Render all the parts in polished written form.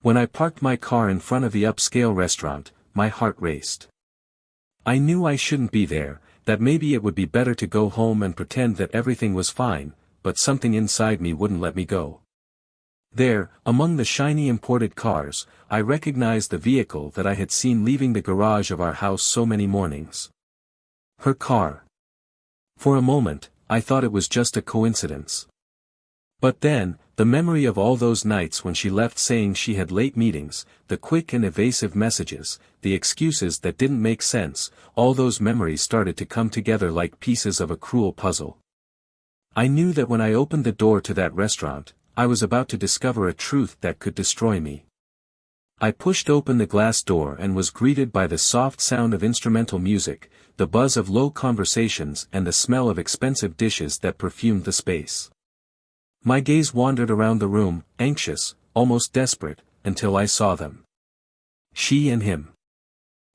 When I parked my car in front of the upscale restaurant, my heart raced. I knew I shouldn't be there, that maybe it would be better to go home and pretend that everything was fine, but something inside me wouldn't let me go. There, among the shiny imported cars, I recognized the vehicle that I had seen leaving the garage of our house so many mornings. Her car. For a moment, I thought it was just a coincidence. But then, the memory of all those nights when she left saying she had late meetings, the quick and evasive messages, the excuses that didn't make sense, all those memories started to come together like pieces of a cruel puzzle. I knew that when I opened the door to that restaurant, I was about to discover a truth that could destroy me. I pushed open the glass door and was greeted by the soft sound of instrumental music, the buzz of low conversations and the smell of expensive dishes that perfumed the space. My gaze wandered around the room, anxious, almost desperate, until I saw them. She and him.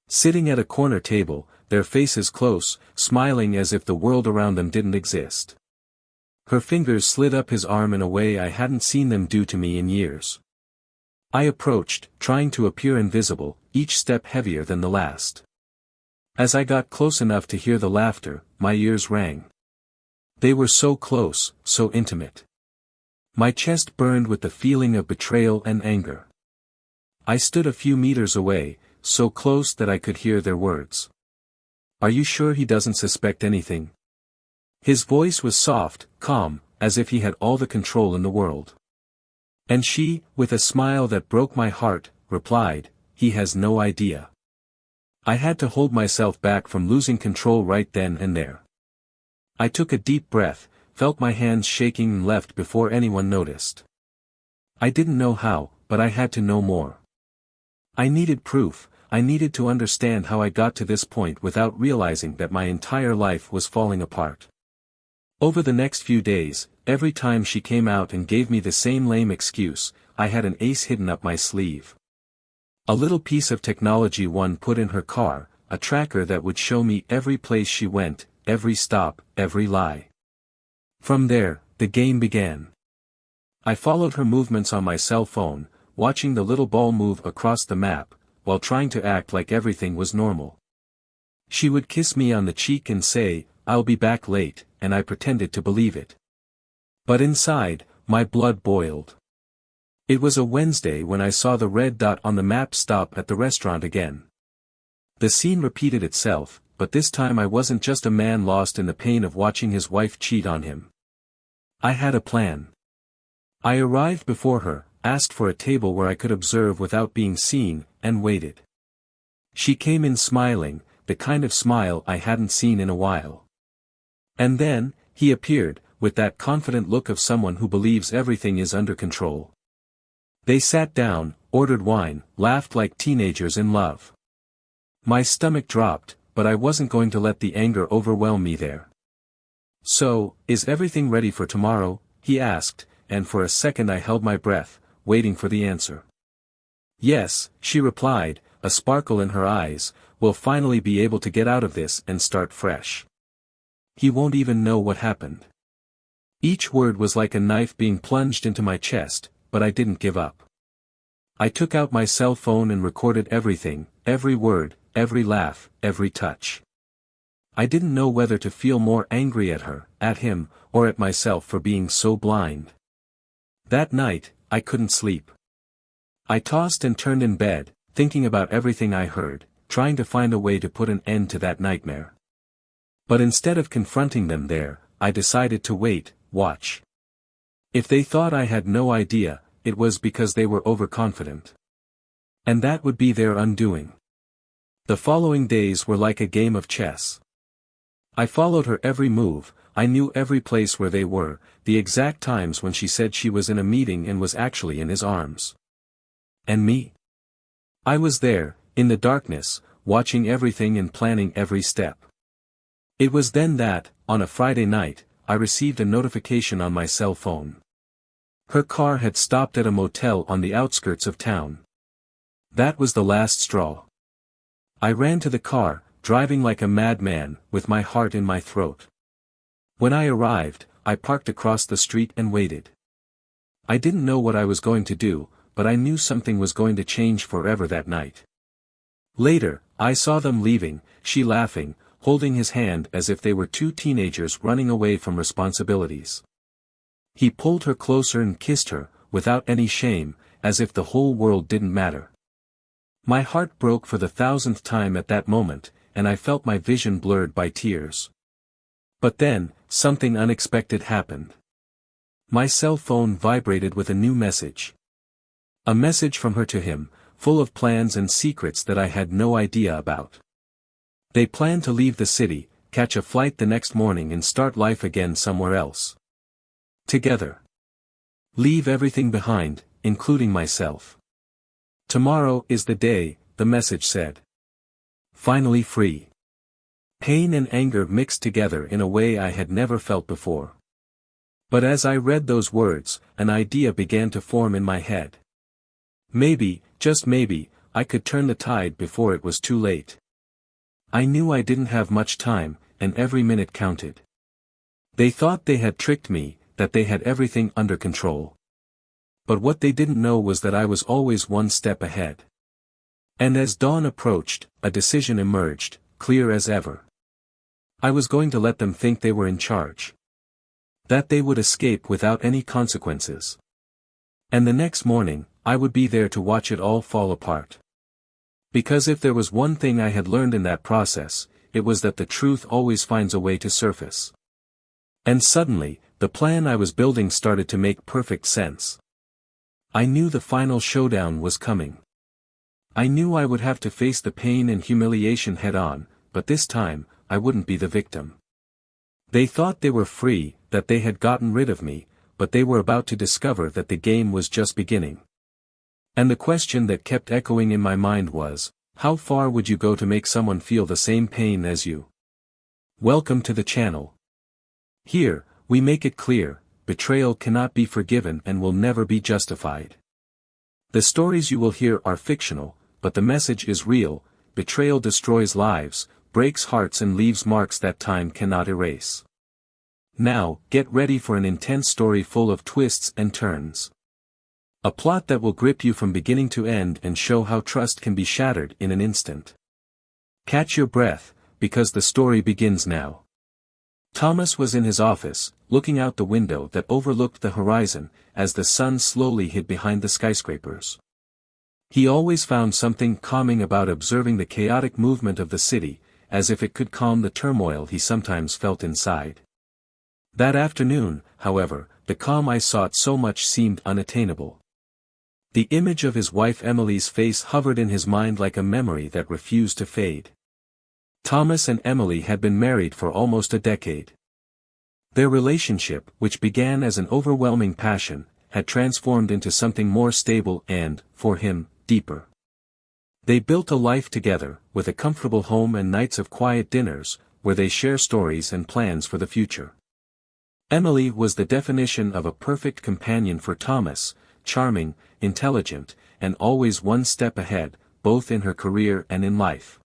Sitting at a corner table, their faces close, smiling as if the world around them didn't exist. Her fingers slid up his arm in a way I hadn't seen them do to me in years. I approached, trying to appear invisible, each step heavier than the last. As I got close enough to hear the laughter, my ears rang. They were so close, so intimate. My chest burned with the feeling of betrayal and anger. I stood a few meters away, so close that I could hear their words. "Are you sure he doesn't suspect anything?" His voice was soft, calm, as if he had all the control in the world. And she, with a smile that broke my heart, replied, "He has no idea." I had to hold myself back from losing control right then and there. I took a deep breath, felt my hands shaking and left before anyone noticed. I didn't know how, but I had to know more. I needed proof, I needed to understand how I got to this point without realizing that my entire life was falling apart. Over the next few days, every time she came out and gave me the same lame excuse, I had an ace hidden up my sleeve. A little piece of technology one put in her car, a tracker that would show me every place she went, every stop, every lie. From there, the game began. I followed her movements on my cell phone, watching the little ball move across the map, while trying to act like everything was normal. She would kiss me on the cheek and say, "I'll be back late," and I pretended to believe it. But inside, my blood boiled. It was a Wednesday when I saw the red dot on the map stop at the restaurant again. The scene repeated itself, but this time I wasn't just a man lost in the pain of watching his wife cheat on him. I had a plan. I arrived before her, asked for a table where I could observe without being seen, and waited. She came in smiling, the kind of smile I hadn't seen in a while. And then, he appeared, with that confident look of someone who believes everything is under control. They sat down, ordered wine, laughed like teenagers in love. My stomach dropped, but I wasn't going to let the anger overwhelm me there. "So, is everything ready for tomorrow?" he asked, and for a second I held my breath, waiting for the answer. "Yes," she replied, a sparkle in her eyes, "we'll finally be able to get out of this and start fresh. He won't even know what happened." Each word was like a knife being plunged into my chest, but I didn't give up. I took out my cell phone and recorded everything, every word, every laugh, every touch. I didn't know whether to feel more angry at her, at him, or at myself for being so blind. That night, I couldn't sleep. I tossed and turned in bed, thinking about everything I heard, trying to find a way to put an end to that nightmare. But instead of confronting them there, I decided to wait, watch. If they thought I had no idea, it was because they were overconfident. And that would be their undoing. The following days were like a game of chess. I followed her every move, I knew every place where they were, the exact times when she said she was in a meeting and was actually in his arms. And me? I was there, in the darkness, watching everything and planning every step. It was then that, on a Friday night, I received a notification on my cell phone. Her car had stopped at a motel on the outskirts of town. That was the last straw. I ran to the car, driving like a madman, with my heart in my throat. When I arrived, I parked across the street and waited. I didn't know what I was going to do, but I knew something was going to change forever that night. Later, I saw them leaving, she laughing, holding his hand as if they were two teenagers running away from responsibilities. He pulled her closer and kissed her, without any shame, as if the whole world didn't matter. My heart broke for the 1,000th time at that moment, and I felt my vision blurred by tears. But then, something unexpected happened. My cell phone vibrated with a new message. A message from her to him, full of plans and secrets that I had no idea about. They planned to leave the city, catch a flight the next morning and start life again somewhere else. Together. Leave everything behind, including myself. Tomorrow is the day, the message said. Finally free. Pain and anger mixed together in a way I had never felt before. But as I read those words, an idea began to form in my head. Maybe, just maybe, I could turn the tide before it was too late. I knew I didn't have much time, and every minute counted. They thought they had tricked me, that they had everything under control. But what they didn't know was that I was always one step ahead. And as dawn approached, a decision emerged, clear as ever. I was going to let them think they were in charge. That they would escape without any consequences. And the next morning, I would be there to watch it all fall apart. Because if there was one thing I had learned in that process, it was that the truth always finds a way to surface. And suddenly, the plan I was building started to make perfect sense. I knew the final showdown was coming. I knew I would have to face the pain and humiliation head-on, but this time, I wouldn't be the victim. They thought they were free, that they had gotten rid of me, but they were about to discover that the game was just beginning. And the question that kept echoing in my mind was, how far would you go to make someone feel the same pain as you? Welcome to the channel. Here, we make it clear, betrayal cannot be forgiven and will never be justified. The stories you will hear are fictional, but the message is real. Betrayal destroys lives, breaks hearts and leaves marks that time cannot erase. Now, get ready for an intense story full of twists and turns. A plot that will grip you from beginning to end and show how trust can be shattered in an instant. Catch your breath, because the story begins now. Thomas was in his office, looking out the window that overlooked the horizon, as the sun slowly hid behind the skyscrapers. He always found something calming about observing the chaotic movement of the city, as if it could calm the turmoil he sometimes felt inside. That afternoon, however, the calm I sought so much seemed unattainable. The image of his wife Emily's face hovered in his mind like a memory that refused to fade. Thomas and Emily had been married for almost a decade. Their relationship, which began as an overwhelming passion, had transformed into something more stable and, for him, deeper. They built a life together, with a comfortable home and nights of quiet dinners, where they share stories and plans for the future. Emily was the definition of a perfect companion for Thomas, charming, intelligent, and always one step ahead, both in her career and in life.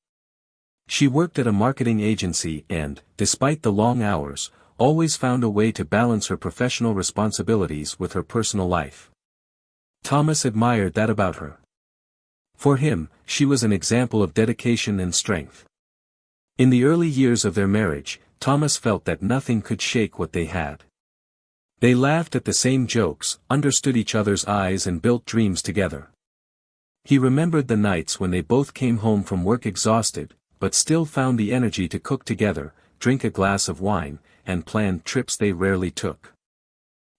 She worked at a marketing agency and, despite the long hours, always found a way to balance her professional responsibilities with her personal life. Thomas admired that about her. For him, she was an example of dedication and strength. In the early years of their marriage, Thomas felt that nothing could shake what they had. They laughed at the same jokes, understood each other's eyes and built dreams together. He remembered the nights when they both came home from work exhausted, but still found the energy to cook together, drink a glass of wine, and plan trips they rarely took.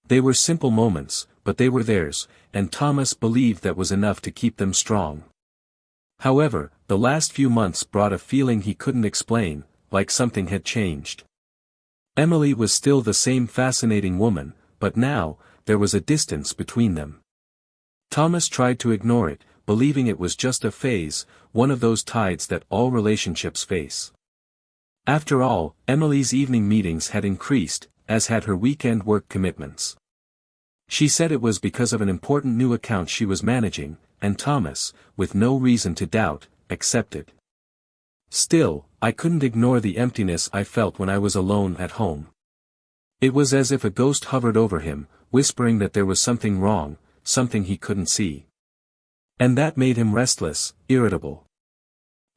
They were simple moments, but they were theirs, and Thomas believed that was enough to keep them strong. However, the last few months brought a feeling he couldn't explain, like something had changed. Emily was still the same fascinating woman, but now, there was a distance between them. Thomas tried to ignore it, believing it was just a phase, one of those tides that all relationships face. After all, Emily's evening meetings had increased, as had her weekend work commitments. She said it was because of an important new account she was managing, and Thomas, with no reason to doubt, accepted. Still, I couldn't ignore the emptiness I felt when I was alone at home. It was as if a ghost hovered over him, whispering that there was something wrong, something he couldn't see. And that made him restless, irritable.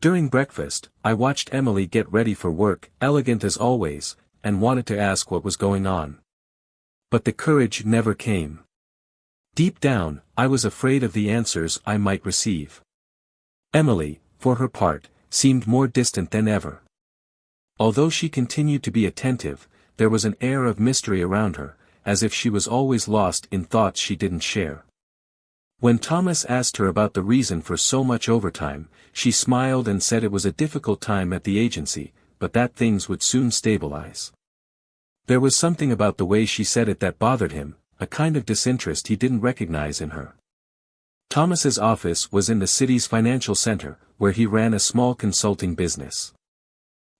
During breakfast, I watched Emily get ready for work, elegant as always, and wanted to ask what was going on. But the courage never came. Deep down, I was afraid of the answers I might receive. Emily, for her part, seemed more distant than ever. Although she continued to be attentive, there was an air of mystery around her, as if she was always lost in thoughts she didn't share. When Thomas asked her about the reason for so much overtime, she smiled and said it was a difficult time at the agency, but that things would soon stabilize. There was something about the way she said it that bothered him, a kind of disinterest he didn't recognize in her. Thomas's office was in the city's financial center, where he ran a small consulting business.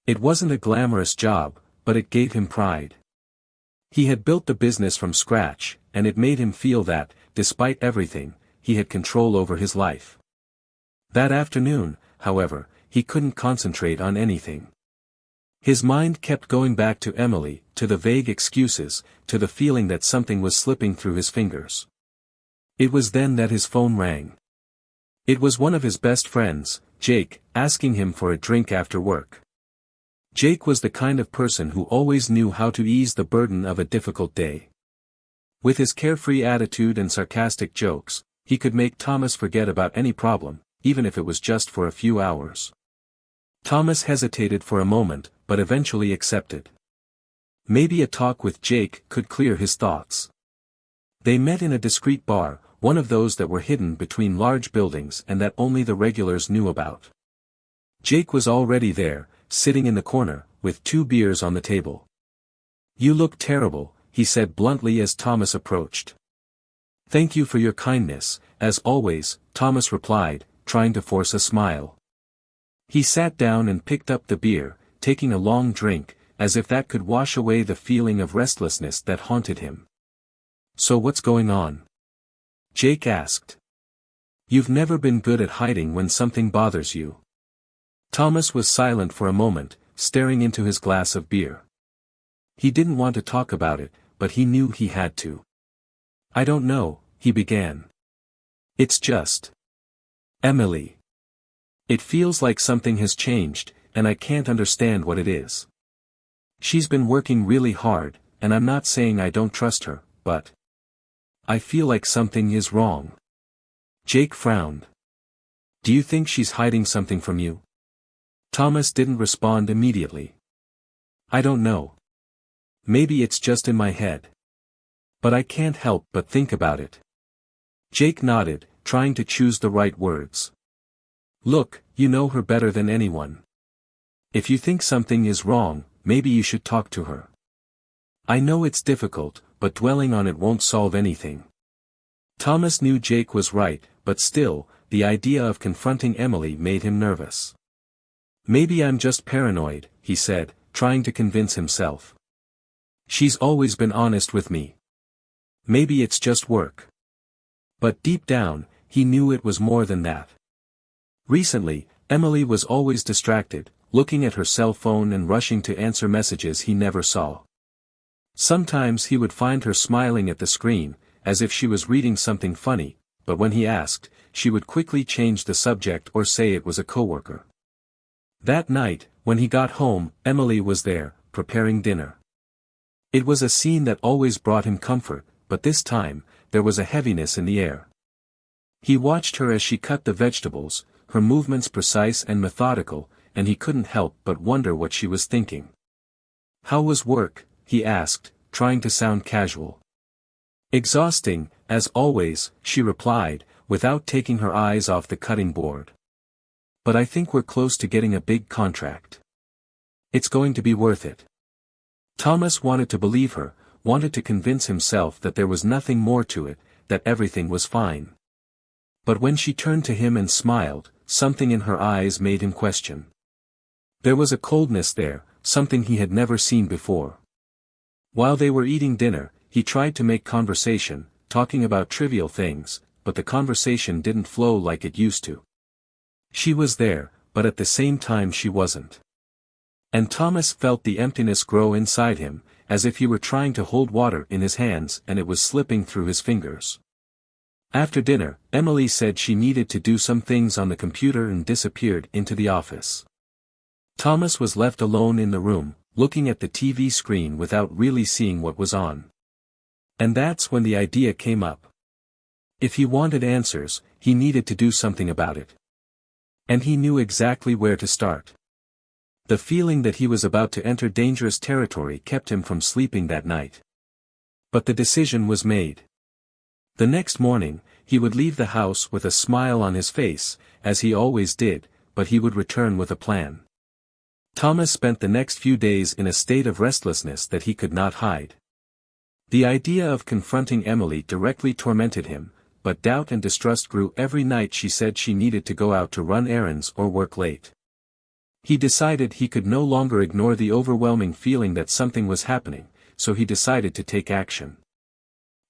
It wasn't a glamorous job, but it gave him pride. He had built the business from scratch, and it made him feel that, despite everything, he had control over his life. That afternoon, however, he couldn't concentrate on anything. His mind kept going back to Emily, to the vague excuses, to the feeling that something was slipping through his fingers. It was then that his phone rang. It was one of his best friends, Jake, asking him for a drink after work. Jake was the kind of person who always knew how to ease the burden of a difficult day. With his carefree attitude and sarcastic jokes, he could make Thomas forget about any problem, even if it was just for a few hours. Thomas hesitated for a moment, but eventually accepted. Maybe a talk with Jake could clear his thoughts. They met in a discreet bar, one of those that were hidden between large buildings and that only the regulars knew about. Jake was already there, sitting in the corner, with 2 beers on the table. "You look terrible," he said bluntly as Thomas approached. "Thank you for your kindness, as always," Thomas replied, trying to force a smile. He sat down and picked up the beer, taking a long drink, as if that could wash away the feeling of restlessness that haunted him. "So what's going on?" Jake asked. "You've never been good at hiding when something bothers you." Thomas was silent for a moment, staring into his glass of beer. He didn't want to talk about it, but he knew he had to. "I don't know," he began. "It's just Emily. It feels like something has changed, and I can't understand what it is. She's been working really hard, and I'm not saying I don't trust her, but I feel like something is wrong." Jake frowned. "Do you think she's hiding something from you?" Thomas didn't respond immediately. "I don't know. Maybe it's just in my head. But I can't help but think about it." Jake nodded, trying to choose the right words. "Look, you know her better than anyone. If you think something is wrong, maybe you should talk to her. I know it's difficult, but dwelling on it won't solve anything." Thomas knew Jake was right, but still, the idea of confronting Emily made him nervous. "Maybe I'm just paranoid," he said, trying to convince himself. "She's always been honest with me. Maybe it's just work." But deep down, he knew it was more than that. Recently, Emily was always distracted, looking at her cell phone and rushing to answer messages he never saw. Sometimes he would find her smiling at the screen, as if she was reading something funny, but when he asked, she would quickly change the subject or say it was a coworker. That night, when he got home, Emily was there, preparing dinner. It was a scene that always brought him comfort, but this time, there was a heaviness in the air. He watched her as she cut the vegetables, her movements precise and methodical, and he couldn't help but wonder what she was thinking. "How was work?" he asked, trying to sound casual. "Exhausting, as always," she replied, without taking her eyes off the cutting board. "But I think we're close to getting a big contract. It's going to be worth it." Thomas wanted to believe her, wanted to convince himself that there was nothing more to it, that everything was fine. But when she turned to him and smiled, something in her eyes made him question. There was a coldness there, something he had never seen before. While they were eating dinner, he tried to make conversation, talking about trivial things, but the conversation didn't flow like it used to. She was there, but at the same time she wasn't. And Thomas felt the emptiness grow inside him, as if he were trying to hold water in his hands and it was slipping through his fingers. After dinner, Emily said she needed to do some things on the computer and disappeared into the office. Thomas was left alone in the room, looking at the TV screen without really seeing what was on. And that's when the idea came up. If he wanted answers, he needed to do something about it. And he knew exactly where to start. The feeling that he was about to enter dangerous territory kept him from sleeping that night. But the decision was made. The next morning, he would leave the house with a smile on his face, as he always did, but he would return with a plan. Thomas spent the next few days in a state of restlessness that he could not hide. The idea of confronting Emily directly tormented him, but doubt and distrust grew every night she said she needed to go out to run errands or work late. He decided he could no longer ignore the overwhelming feeling that something was happening, so he decided to take action.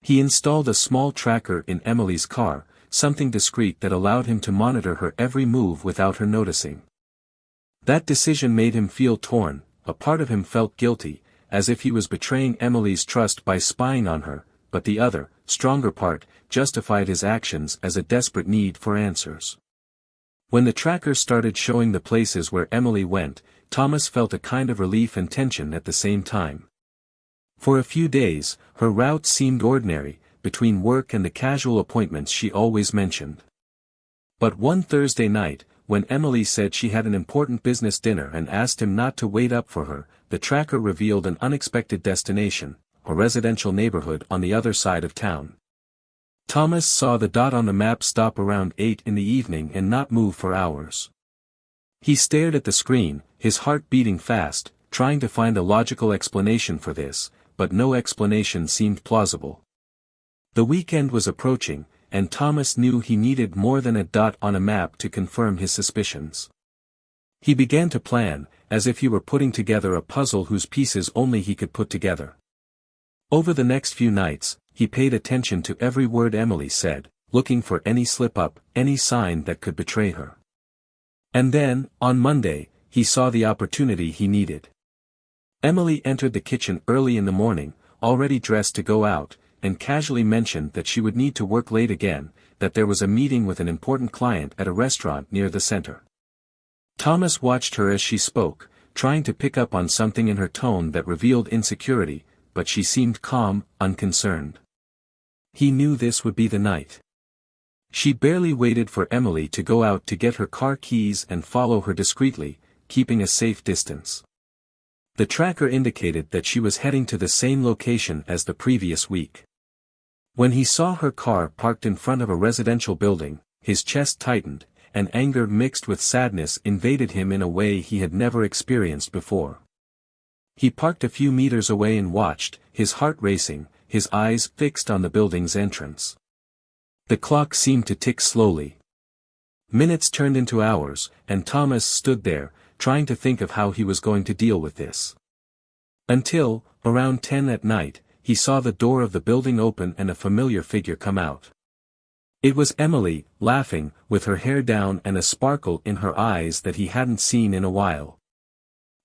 He installed a small tracker in Emily's car, something discreet that allowed him to monitor her every move without her noticing. That decision made him feel torn. A part of him felt guilty, as if he was betraying Emily's trust by spying on her, but the other, stronger part, justified his actions as a desperate need for answers. When the tracker started showing the places where Emily went, Thomas felt a kind of relief and tension at the same time. For a few days, her route seemed ordinary, between work and the casual appointments she always mentioned. But one Thursday night, when Emily said she had an important business dinner and asked him not to wait up for her, the tracker revealed an unexpected destination, a residential neighborhood on the other side of town. Thomas saw the dot on the map stop around 8 in the evening and not move for hours. He stared at the screen, his heart beating fast, trying to find a logical explanation for this, but no explanation seemed plausible. The weekend was approaching, and Thomas knew he needed more than a dot on a map to confirm his suspicions. He began to plan, as if he were putting together a puzzle whose pieces only he could put together. Over the next few nights, he paid attention to every word Emily said, looking for any slip-up, any sign that could betray her. And then, on Monday, he saw the opportunity he needed. Emily entered the kitchen early in the morning, already dressed to go out, and casually mentioned that she would need to work late again, that there was a meeting with an important client at a restaurant near the center. Thomas watched her as she spoke, trying to pick up on something in her tone that revealed insecurity, but she seemed calm, unconcerned. He knew this would be the night. She barely waited for Emily to go out to get her car keys and follow her discreetly, keeping a safe distance. The tracker indicated that she was heading to the same location as the previous week. When he saw her car parked in front of a residential building, his chest tightened, and anger mixed with sadness invaded him in a way he had never experienced before. He parked a few meters away and watched, his heart racing, his eyes fixed on the building's entrance. The clock seemed to tick slowly. Minutes turned into hours, and Thomas stood there, trying to think of how he was going to deal with this. Until, around 10 at night, he saw the door of the building open and a familiar figure come out. It was Emily, laughing, with her hair down and a sparkle in her eyes that he hadn't seen in a while.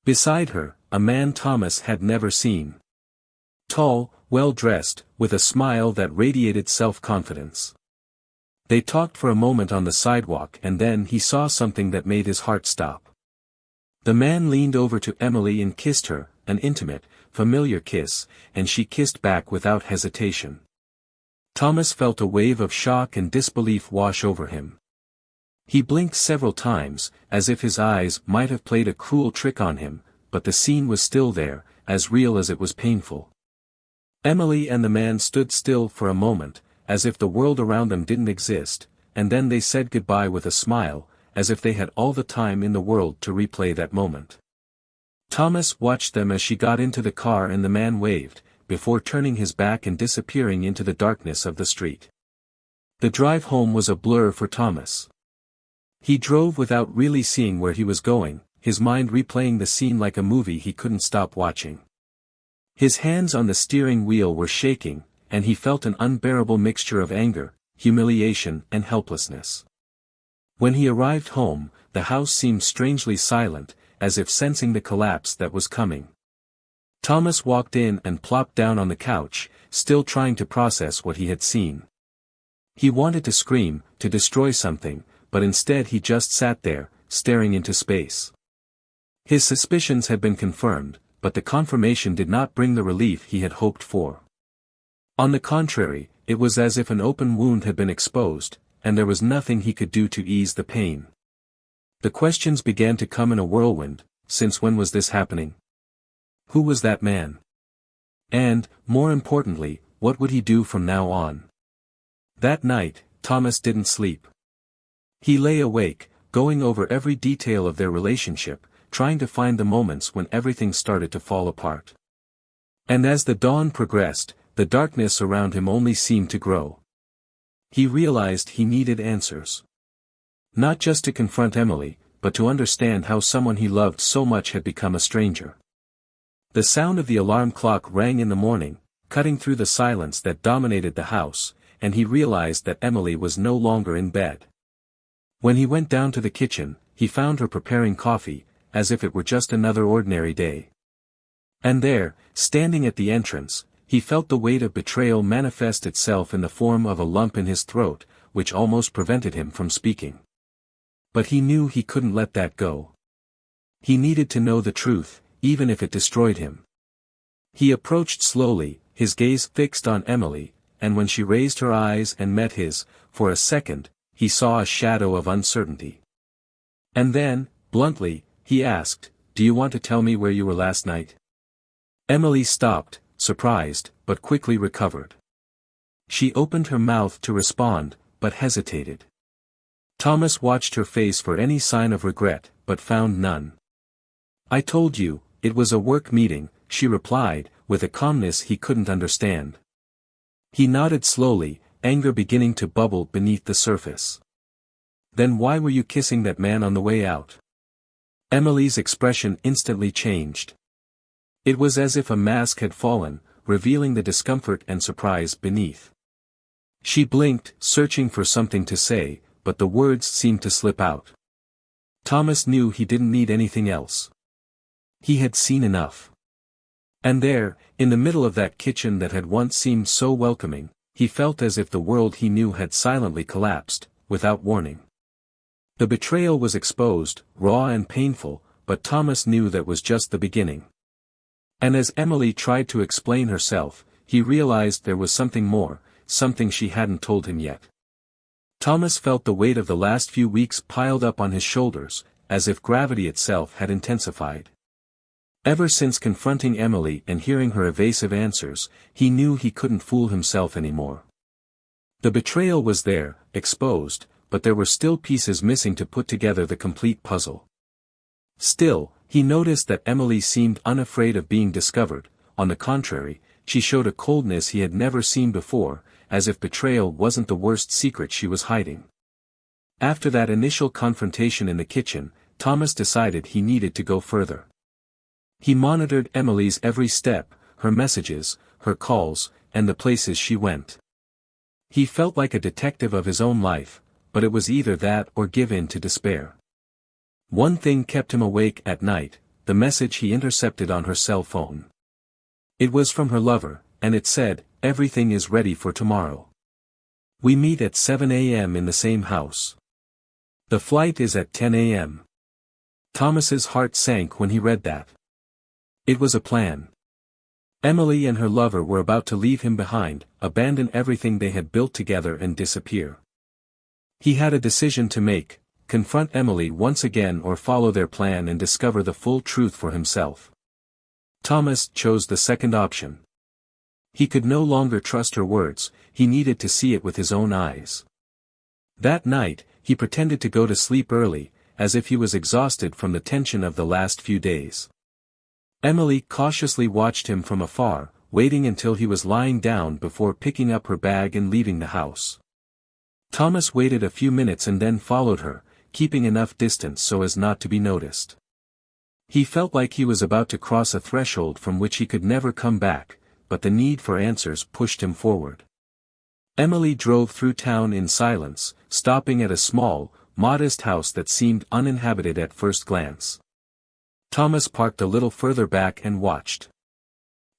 Beside her, a man Thomas had never seen. Tall, well-dressed, with a smile that radiated self-confidence. They talked for a moment on the sidewalk and then he saw something that made his heart stop. The man leaned over to Emily and kissed her, an intimate, familiar kiss, and she kissed back without hesitation. Thomas felt a wave of shock and disbelief wash over him. He blinked several times, as if his eyes might have played a cruel trick on him, but the scene was still there, as real as it was painful. Emily and the man stood still for a moment, as if the world around them didn't exist, and then they said goodbye with a smile, as if they had all the time in the world to replay that moment. Thomas watched them as she got into the car and the man waved, before turning his back and disappearing into the darkness of the street. The drive home was a blur for Thomas. He drove without really seeing where he was going, his mind replaying the scene like a movie he couldn't stop watching. His hands on the steering wheel were shaking, and he felt an unbearable mixture of anger, humiliation and helplessness. When he arrived home, the house seemed strangely silent, as if sensing the collapse that was coming. Thomas walked in and plopped down on the couch, still trying to process what he had seen. He wanted to scream, to destroy something, but instead he just sat there, staring into space. His suspicions had been confirmed, but the confirmation did not bring the relief he had hoped for. On the contrary, it was as if an open wound had been exposed, and there was nothing he could do to ease the pain. The questions began to come in a whirlwind. Since when was this happening? Who was that man? And, more importantly, what would he do from now on? That night, Thomas didn't sleep. He lay awake, going over every detail of their relationship, trying to find the moments when everything started to fall apart. And as the dawn progressed, the darkness around him only seemed to grow. He realized he needed answers. Not just to confront Emily, but to understand how someone he loved so much had become a stranger. The sound of the alarm clock rang in the morning, cutting through the silence that dominated the house, and he realized that Emily was no longer in bed. When he went down to the kitchen, he found her preparing coffee, as if it were just another ordinary day. And there, standing at the entrance, he felt the weight of betrayal manifest itself in the form of a lump in his throat, which almost prevented him from speaking. But he knew he couldn't let that go. He needed to know the truth, even if it destroyed him. He approached slowly, his gaze fixed on Emily, and when she raised her eyes and met his, for a second, he saw a shadow of uncertainty. And then, bluntly, he asked, "Do you want to tell me where you were last night?" Emily stopped, surprised, but quickly recovered. She opened her mouth to respond, but hesitated. Thomas watched her face for any sign of regret, but found none. "I told you, it was a work meeting," she replied, with a calmness he couldn't understand. He nodded slowly, anger beginning to bubble beneath the surface. "Then why were you kissing that man on the way out?" Emily's expression instantly changed. It was as if a mask had fallen, revealing the discomfort and surprise beneath. She blinked, searching for something to say, but the words seemed to slip out. Thomas knew he didn't need anything else. He had seen enough. And there, in the middle of that kitchen that had once seemed so welcoming, he felt as if the world he knew had silently collapsed, without warning. The betrayal was exposed, raw and painful, but Thomas knew that was just the beginning. And as Emily tried to explain herself, he realized there was something more, something she hadn't told him yet. Thomas felt the weight of the last few weeks piled up on his shoulders, as if gravity itself had intensified. Ever since confronting Emily and hearing her evasive answers, he knew he couldn't fool himself anymore. The betrayal was there, exposed, but there were still pieces missing to put together the complete puzzle. Still, he noticed that Emily seemed unafraid of being discovered. On the contrary, she showed a coldness he had never seen before, as if betrayal wasn't the worst secret she was hiding. After that initial confrontation in the kitchen, Thomas decided he needed to go further. He monitored Emily's every step, her messages, her calls, and the places she went. He felt like a detective of his own life, but it was either that or give in to despair. One thing kept him awake at night, the message he intercepted on her cell phone. It was from her lover, and it said, "Everything is ready for tomorrow. We meet at 7 a.m. in the same house. The flight is at 10 a.m. Thomas's heart sank when he read that. It was a plan. Emily and her lover were about to leave him behind, abandon everything they had built together and disappear. He had a decision to make: confront Emily once again or follow their plan and discover the full truth for himself. Thomas chose the second option. He could no longer trust her words, he needed to see it with his own eyes. That night, he pretended to go to sleep early, as if he was exhausted from the tension of the last few days. Emily cautiously watched him from afar, waiting until he was lying down before picking up her bag and leaving the house. Thomas waited a few minutes and then followed her, keeping enough distance so as not to be noticed. He felt like he was about to cross a threshold from which he could never come back, but the need for answers pushed him forward. Emily drove through town in silence, stopping at a small, modest house that seemed uninhabited at first glance. Thomas parked a little further back and watched.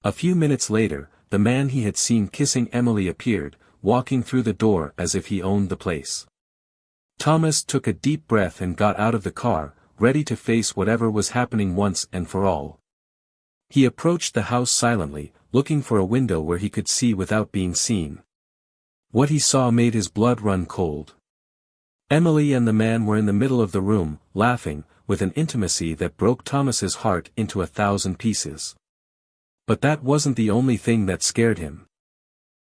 A few minutes later, the man he had seen kissing Emily appeared, walking through the door as if he owned the place. Thomas took a deep breath and got out of the car, ready to face whatever was happening once and for all. He approached the house silently, looking for a window where he could see without being seen. What he saw made his blood run cold. Emily and the man were in the middle of the room, laughing, with an intimacy that broke Thomas's heart into 1,000 pieces. But that wasn't the only thing that scared him.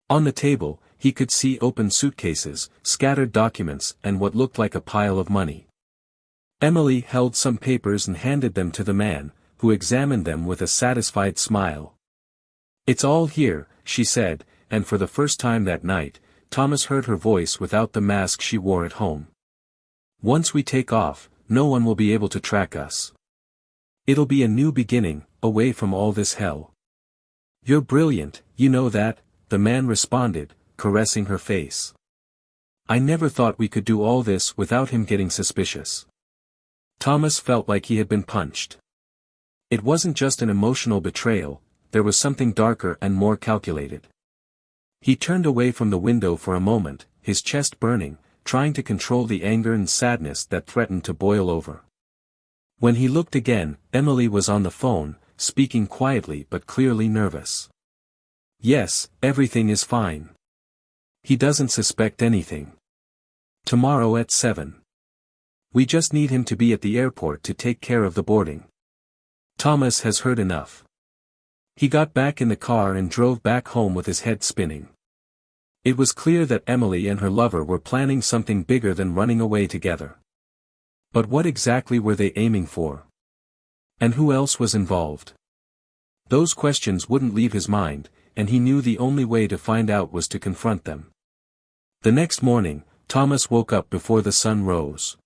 On the table, he could see open suitcases, scattered documents, and what looked like a pile of money. Emily held some papers and handed them to the man, who examined them with a satisfied smile. "It's all here," she said, and for the first time that night, Thomas heard her voice without the mask she wore at home. "Once we take off, no one will be able to track us. It'll be a new beginning, away from all this hell." "You're brilliant, you know that," the man responded, caressing her face. "I never thought we could do all this without him getting suspicious." Thomas felt like he had been punched. It wasn't just an emotional betrayal, there was something darker and more calculated. He turned away from the window for a moment, his chest burning, trying to control the anger and sadness that threatened to boil over. When he looked again, Emily was on the phone, speaking quietly but clearly nervous. "Yes, everything is fine. He doesn't suspect anything. Tomorrow at 7. We just need him to be at the airport to take care of the boarding. Thomas has heard enough." He got back in the car and drove back home with his head spinning. It was clear that Emily and her lover were planning something bigger than running away together. But what exactly were they aiming for? And who else was involved? Those questions wouldn't leave his mind, and he knew the only way to find out was to confront them. The next morning, Thomas woke up before the sun rose.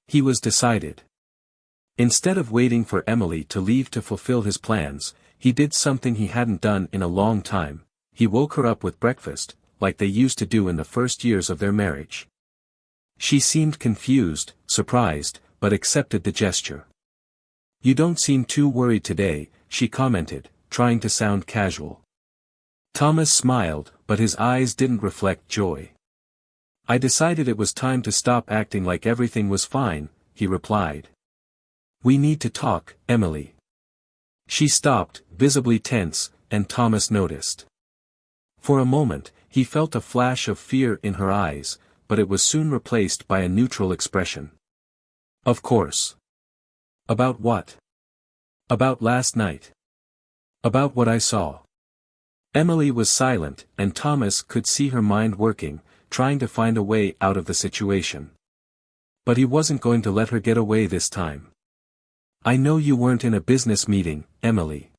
He was decided. Instead of waiting for Emily to leave to fulfill his plans, he did something he hadn't done in a long time. He woke her up with breakfast, like they used to do in the first years of their marriage. She seemed confused, surprised, but accepted the gesture. "You don't seem too worried today," she commented, trying to sound casual. Thomas smiled, but his eyes didn't reflect joy. "I decided it was time to stop acting like everything was fine," he replied. "We need to talk, Emily." She stopped, visibly tense, and Thomas noticed. For a moment, he felt a flash of fear in her eyes, but it was soon replaced by a neutral expression. "Of course." "About what?" "About last night. About what I saw." Emily was silent, and Thomas could see her mind working, trying to find a way out of the situation. But he wasn't going to let her get away this time. "I know you weren't in a business meeting, Emily.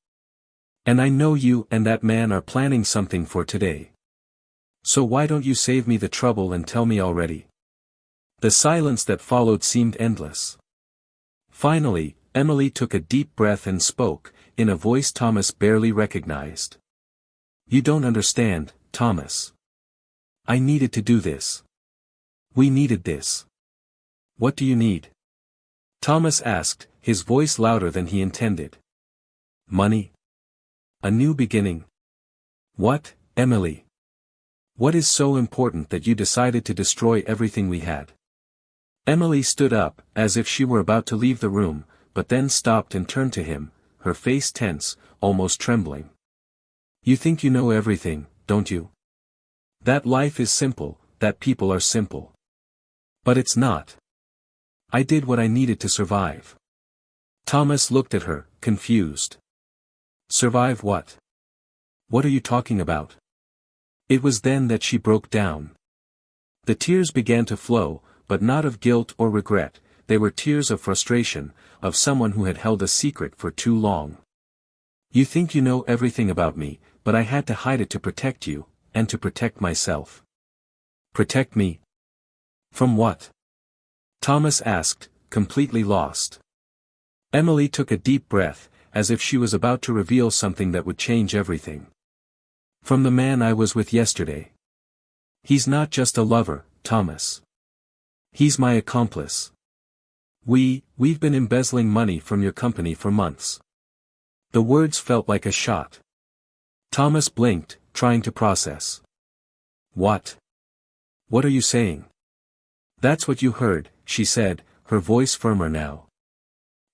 And I know you and that man are planning something for today. So why don't you save me the trouble and tell me already?" The silence that followed seemed endless. Finally, Emily took a deep breath and spoke, in a voice Thomas barely recognized. "You don't understand, Thomas. I needed to do this. We needed this." "What do you need?" Thomas asked, his voice louder than he intended. "Money. A new beginning." "What, Emily? What is so important that you decided to destroy everything we had?" Emily stood up, as if she were about to leave the room, but then stopped and turned to him, her face tense, almost trembling. "You think you know everything, don't you? That life is simple, that people are simple. But it's not. I did what I needed to survive." Thomas looked at her, confused. "Survive what? What are you talking about?" It was then that she broke down. The tears began to flow, but not of guilt or regret, they were tears of frustration, of someone who had held a secret for too long. "You think you know everything about me, but I had to hide it to protect you, and to protect myself." "Protect me? From what?" Thomas asked, completely lost. Emily took a deep breath, as if she was about to reveal something that would change everything. "From the man I was with yesterday. He's not just a lover, Thomas. He's my accomplice. We've been embezzling money from your company for months." The words felt like a shot. Thomas blinked, trying to process. What? What are you saying? That's what you heard, she said, her voice firmer now.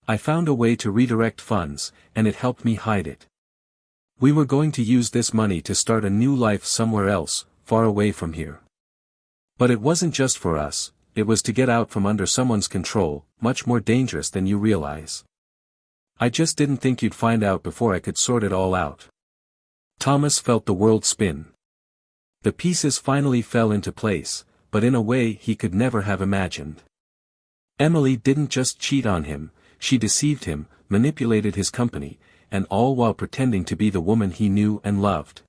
I found a way to redirect funds, and it helped me hide it. We were going to use this money to start a new life somewhere else, far away from here. But it wasn't just for us, it was to get out from under someone's control, much more dangerous than you realize. I just didn't think you'd find out before I could sort it all out. Thomas felt the world spin. The pieces finally fell into place, but in a way he could never have imagined. Emily didn't just cheat on him, she deceived him, manipulated his company, and all while pretending to be the woman he knew and loved.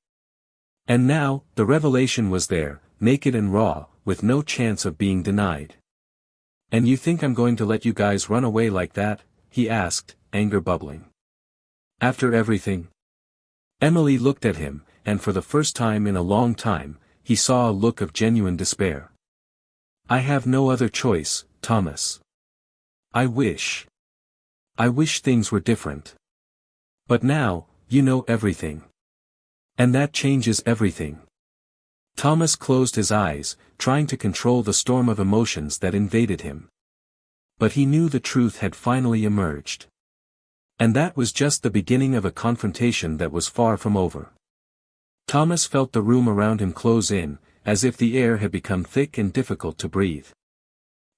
And now, the revelation was there, naked and raw, with no chance of being denied. And you think I'm going to let you guys run away like that? He asked, anger bubbling. After everything? Emily looked at him, and for the first time in a long time, he saw a look of genuine despair. I have no other choice, Thomas. I wish things were different. But now, you know everything. And that changes everything. Thomas closed his eyes, trying to control the storm of emotions that invaded him. But he knew the truth had finally emerged. And that was just the beginning of a confrontation that was far from over. Thomas felt the room around him close in, as if the air had become thick and difficult to breathe.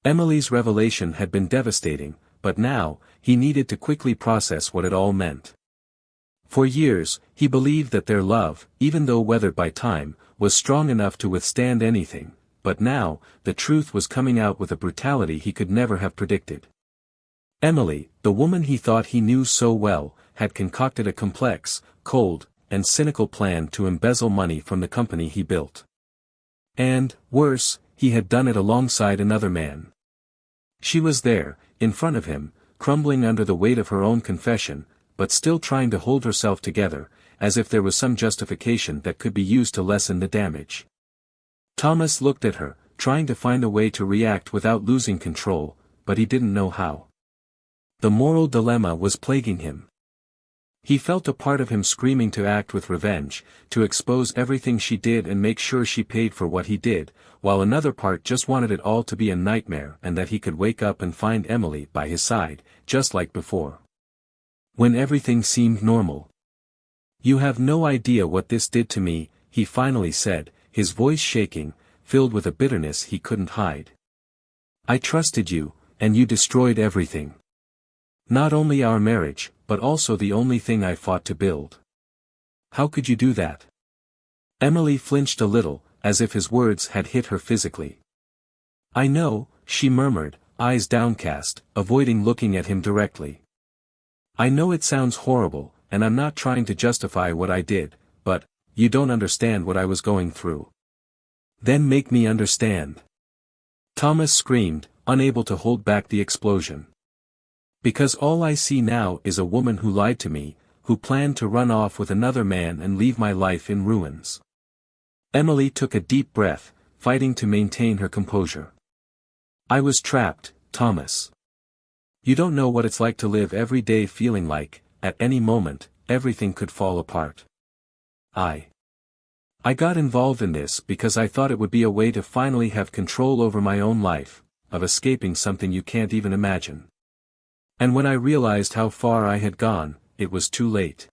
Emily's revelation had been devastating, but now, he needed to quickly process what it all meant. For years, he believed that their love, even though weathered by time, was strong enough to withstand anything, but now, the truth was coming out with a brutality he could never have predicted. Emily, the woman he thought he knew so well, had concocted a complex, cold, and cynical plan to embezzle money from the company he built. And, worse, he had done it alongside another man. She was there, in front of him, crumbling under the weight of her own confession, but still trying to hold herself together, as if there was some justification that could be used to lessen the damage. Thomas looked at her, trying to find a way to react without losing control, but he didn't know how. The moral dilemma was plaguing him. He felt a part of him screaming to act with revenge, to expose everything she did and make sure she paid for what he did, while another part just wanted it all to be a nightmare and that he could wake up and find Emily by his side, just like before. When everything seemed normal. You have no idea what this did to me, he finally said, his voice shaking, filled with a bitterness he couldn't hide. I trusted you, and you destroyed everything. Not only our marriage, but also the only thing I fought to build. How could you do that? Emily flinched a little, as if his words had hit her physically. I know, she murmured, eyes downcast, avoiding looking at him directly. I know it sounds horrible, and I'm not trying to justify what I did, but, you don't understand what I was going through. Then make me understand. Thomas screamed, unable to hold back the explosion. Because all I see now is a woman who lied to me, who planned to run off with another man and leave my life in ruins. Emily took a deep breath, fighting to maintain her composure. I was trapped, Thomas. You don't know what it's like to live every day feeling like, at any moment, everything could fall apart. I got involved in this because I thought it would be a way to finally have control over my own life, of escaping something you can't even imagine. And when I realized how far I had gone, it was too late.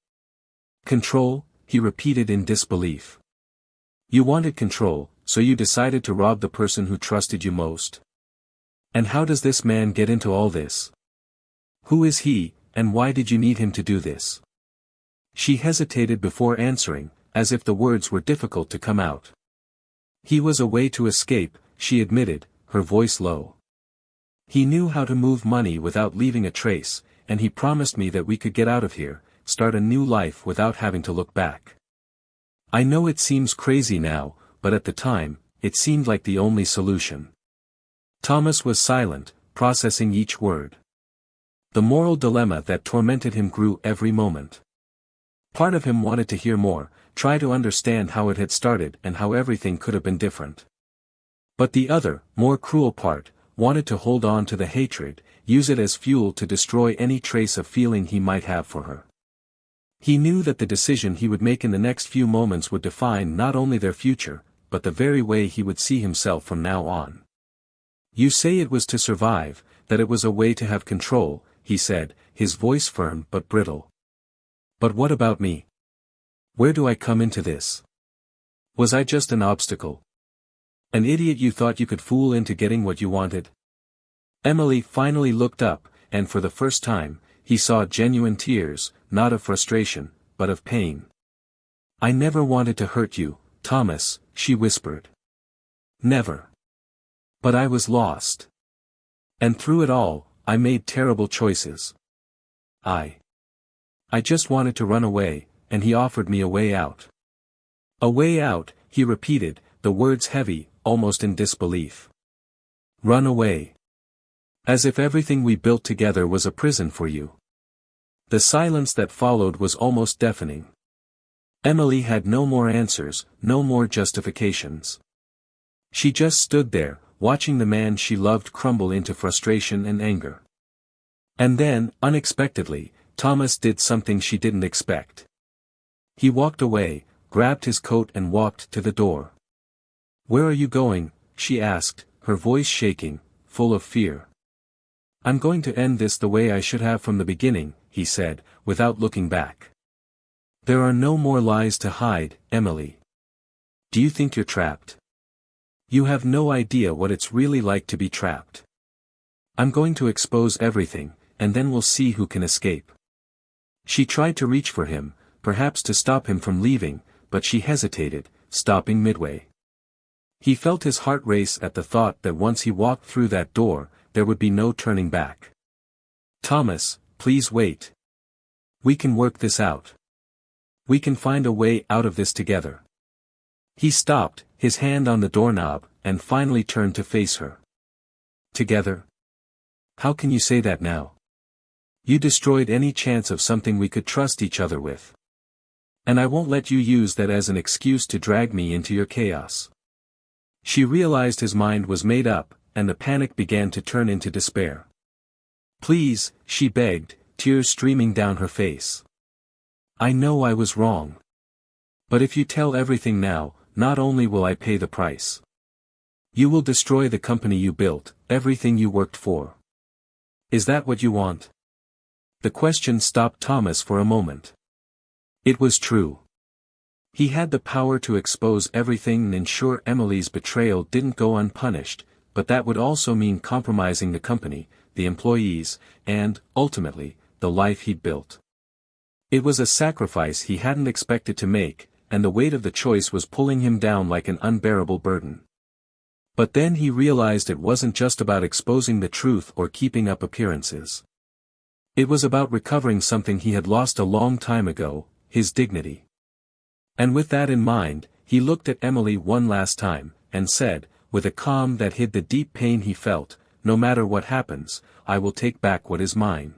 Control, he repeated in disbelief. You wanted control, so you decided to rob the person who trusted you most. And how does this man get into all this? Who is he, and why did you need him to do this? She hesitated before answering, as if the words were difficult to come out. He was a way to escape, she admitted, her voice low. He knew how to move money without leaving a trace, and he promised me that we could get out of here, start a new life without having to look back. I know it seems crazy now, but at the time, it seemed like the only solution. Thomas was silent, processing each word. The moral dilemma that tormented him grew every moment. Part of him wanted to hear more, try to understand how it had started and how everything could have been different. But the other, more cruel part, wanted to hold on to the hatred, use it as fuel to destroy any trace of feeling he might have for her. He knew that the decision he would make in the next few moments would define not only their future, but the very way he would see himself from now on. "You say it was to survive, that it was a way to have control," he said, his voice firm but brittle. "But what about me? Where do I come into this? Was I just an obstacle? An idiot you thought you could fool into getting what you wanted?" Emily finally looked up, and for the first time, he saw genuine tears, not of frustration, but of pain. "I never wanted to hurt you, Thomas," she whispered. "Never. But I was lost. And through it all, I made terrible choices. I just wanted to run away, and he offered me a way out." "A way out," he repeated, the words heavy, almost in disbelief. "Run away. As if everything we built together was a prison for you." The silence that followed was almost deafening. Emily had no more answers, no more justifications. She just stood there, watching the man she loved crumble into frustration and anger. And then, unexpectedly, Thomas did something she didn't expect. He walked away, grabbed his coat and walked to the door. "Where are you going?" she asked, her voice shaking, full of fear. "I'm going to end this the way I should have from the beginning," he said, without looking back. "There are no more lies to hide, Emily. Do you think you're trapped? You have no idea what it's really like to be trapped. I'm going to expose everything, and then we'll see who can escape." She tried to reach for him, perhaps to stop him from leaving, but she hesitated, stopping midway. He felt his heart race at the thought that once he walked through that door, there would be no turning back. "Thomas, please wait. We can work this out. We can find a way out of this together." He stopped, his hand on the doorknob, and finally turned to face her. "Together? How can you say that now? You destroyed any chance of something we could trust each other with. And I won't let you use that as an excuse to drag me into your chaos." She realized his mind was made up, and the panic began to turn into despair. "Please," she begged, tears streaming down her face. "I know I was wrong. But if you tell everything now, not only will I pay the price. You will destroy the company you built, everything you worked for. Is that what you want?" The question stopped Thomas for a moment. It was true. He had the power to expose everything and ensure Emily's betrayal didn't go unpunished, but that would also mean compromising the company, the employees, and, ultimately, the life he'd built. It was a sacrifice he hadn't expected to make, and the weight of the choice was pulling him down like an unbearable burden. But then he realized it wasn't just about exposing the truth or keeping up appearances. It was about recovering something he had lost a long time ago, his dignity. And with that in mind, he looked at Emily one last time, and said, with a calm that hid the deep pain he felt, "No matter what happens, I will take back what is mine.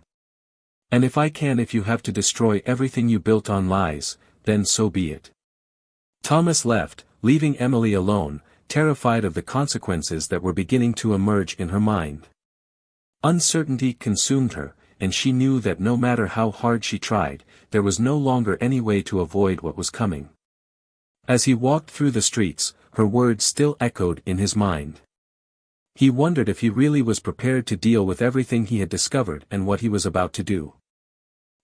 And if you have to destroy everything you built on lies, then so be it." Thomas left, leaving Emily alone, terrified of the consequences that were beginning to emerge in her mind. Uncertainty consumed her, and she knew that no matter how hard she tried, there was no longer any way to avoid what was coming. As he walked through the streets, her words still echoed in his mind. He wondered if he really was prepared to deal with everything he had discovered and what he was about to do.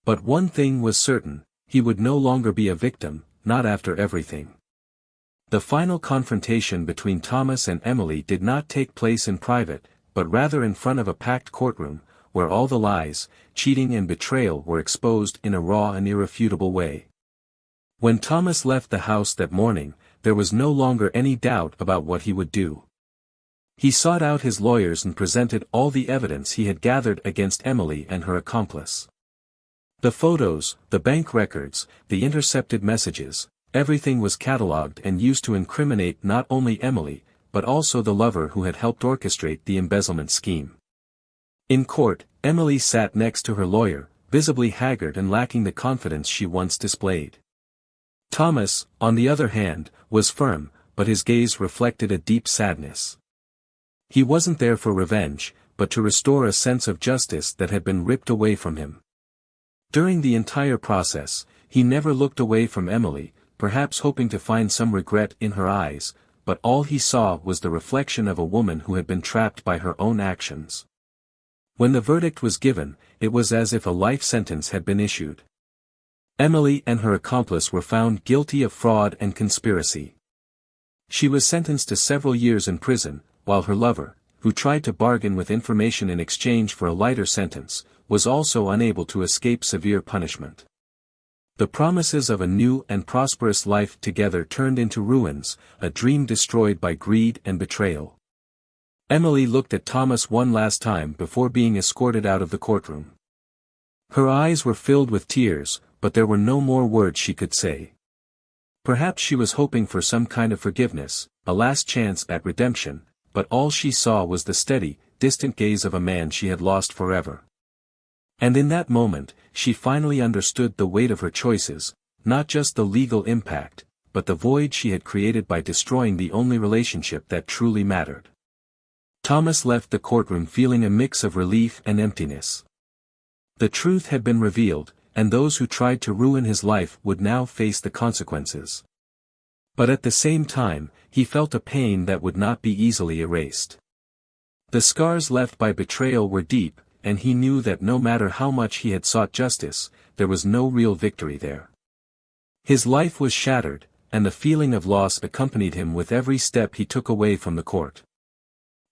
But one thing was certain, he would no longer be a victim, not after everything. The final confrontation between Thomas and Emily did not take place in private, but rather in front of a packed courtroom, where all the lies, cheating and betrayal were exposed in a raw and irrefutable way. When Thomas left the house that morning, there was no longer any doubt about what he would do. He sought out his lawyers and presented all the evidence he had gathered against Emily and her accomplice. The photos, the bank records, the intercepted messages, everything was catalogued and used to incriminate not only Emily, but also the lover who had helped orchestrate the embezzlement scheme. In court, Emily sat next to her lawyer, visibly haggard and lacking the confidence she once displayed. Thomas, on the other hand, was firm, but his gaze reflected a deep sadness. He wasn't there for revenge, but to restore a sense of justice that had been ripped away from him. During the entire process, he never looked away from Emily, perhaps hoping to find some regret in her eyes, but all he saw was the reflection of a woman who had been trapped by her own actions. When the verdict was given, it was as if a life sentence had been issued. Emily and her accomplice were found guilty of fraud and conspiracy. She was sentenced to several years in prison, while her lover, who tried to bargain with information in exchange for a lighter sentence, was also unable to escape severe punishment. The promises of a new and prosperous life together turned into ruins, a dream destroyed by greed and betrayal. Emily looked at Thomas one last time before being escorted out of the courtroom. Her eyes were filled with tears, but there were no more words she could say. Perhaps she was hoping for some kind of forgiveness, a last chance at redemption, but all she saw was the steady, distant gaze of a man she had lost forever. And in that moment, she finally understood the weight of her choices, not just the legal impact, but the void she had created by destroying the only relationship that truly mattered. Thomas left the courtroom feeling a mix of relief and emptiness. The truth had been revealed, and those who tried to ruin his life would now face the consequences. But at the same time, he felt a pain that would not be easily erased. The scars left by betrayal were deep, and he knew that no matter how much he had sought justice, there was no real victory there. His life was shattered, and the feeling of loss accompanied him with every step he took away from the court.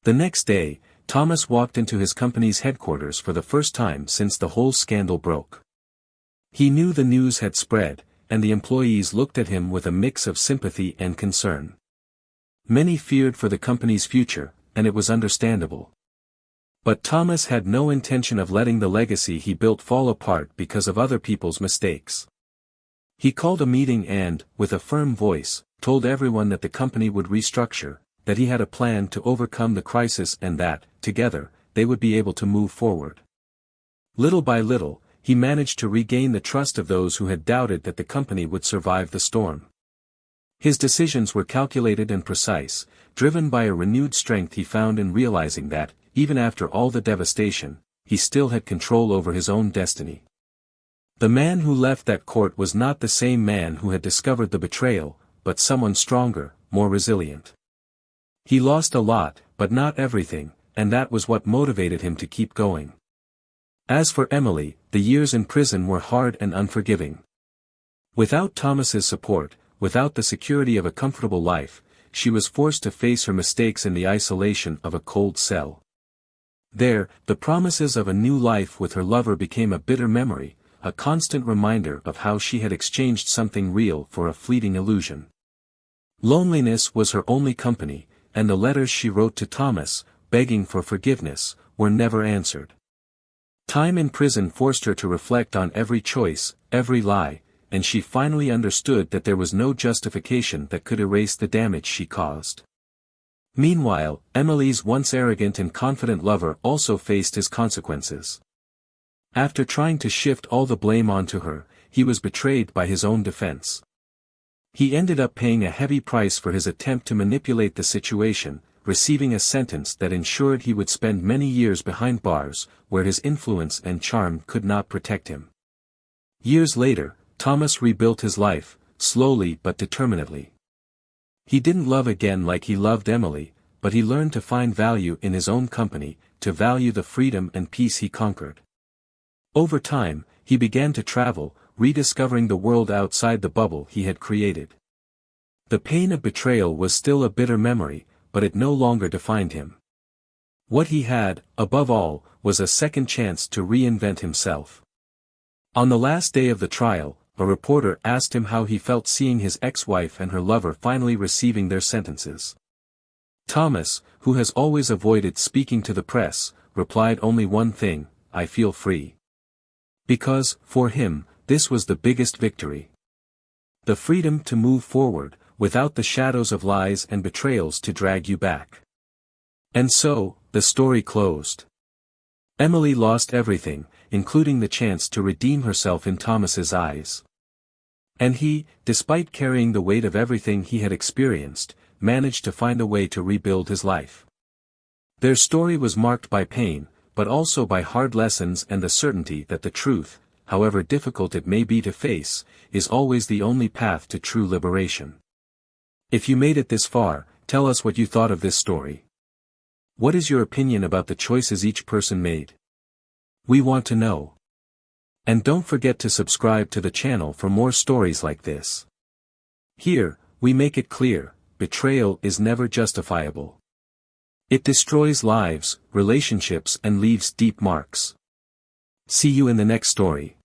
The next day, Thomas walked into his company's headquarters for the first time since the whole scandal broke. He knew the news had spread, and the employees looked at him with a mix of sympathy and concern. Many feared for the company's future, and it was understandable. But Thomas had no intention of letting the legacy he built fall apart because of other people's mistakes. He called a meeting and, with a firm voice, told everyone that the company would restructure, that he had a plan to overcome the crisis and that, together, they would be able to move forward. Little by little, he managed to regain the trust of those who had doubted that the company would survive the storm. His decisions were calculated and precise, driven by a renewed strength he found in realizing that, even after all the devastation, he still had control over his own destiny. The man who left that court was not the same man who had discovered the betrayal, but someone stronger, more resilient. He lost a lot, but not everything, and that was what motivated him to keep going. As for Emily, the years in prison were hard and unforgiving. Without Thomas's support, without the security of a comfortable life, she was forced to face her mistakes in the isolation of a cold cell. There, the promises of a new life with her lover became a bitter memory, a constant reminder of how she had exchanged something real for a fleeting illusion. Loneliness was her only company, and the letters she wrote to Thomas, begging for forgiveness, were never answered. Time in prison forced her to reflect on every choice, every lie, and she finally understood that there was no justification that could erase the damage she caused. Meanwhile, Emily's once arrogant and confident lover also faced his consequences. After trying to shift all the blame onto her, he was betrayed by his own defense. He ended up paying a heavy price for his attempt to manipulate the situation, receiving a sentence that ensured he would spend many years behind bars, where his influence and charm could not protect him. Years later, Thomas rebuilt his life, slowly but determinedly. He didn't love again like he loved Emily, but he learned to find value in his own company, to value the freedom and peace he conquered. Over time, he began to travel, rediscovering the world outside the bubble he had created. The pain of betrayal was still a bitter memory, but it no longer defined him. What he had, above all, was a second chance to reinvent himself. On the last day of the trial, a reporter asked him how he felt seeing his ex-wife and her lover finally receiving their sentences. Thomas, who has always avoided speaking to the press, replied only one thing: "I feel free." Because, for him, this was the biggest victory. The freedom to move forward, without the shadows of lies and betrayals to drag you back. And so, the story closed. Emily lost everything, including the chance to redeem herself in Thomas's eyes. And he, despite carrying the weight of everything he had experienced, managed to find a way to rebuild his life. Their story was marked by pain, but also by hard lessons and the certainty that the truth, however difficult it may be to face, is always the only path to true liberation. If you made it this far, Tell us what you thought of this story. What is your opinion about the choices each person made? We want to know. And don't forget to subscribe to the channel for more stories like this. Here, we make it clear, betrayal is never justifiable. It destroys lives, relationships and leaves deep marks. See you in the next story.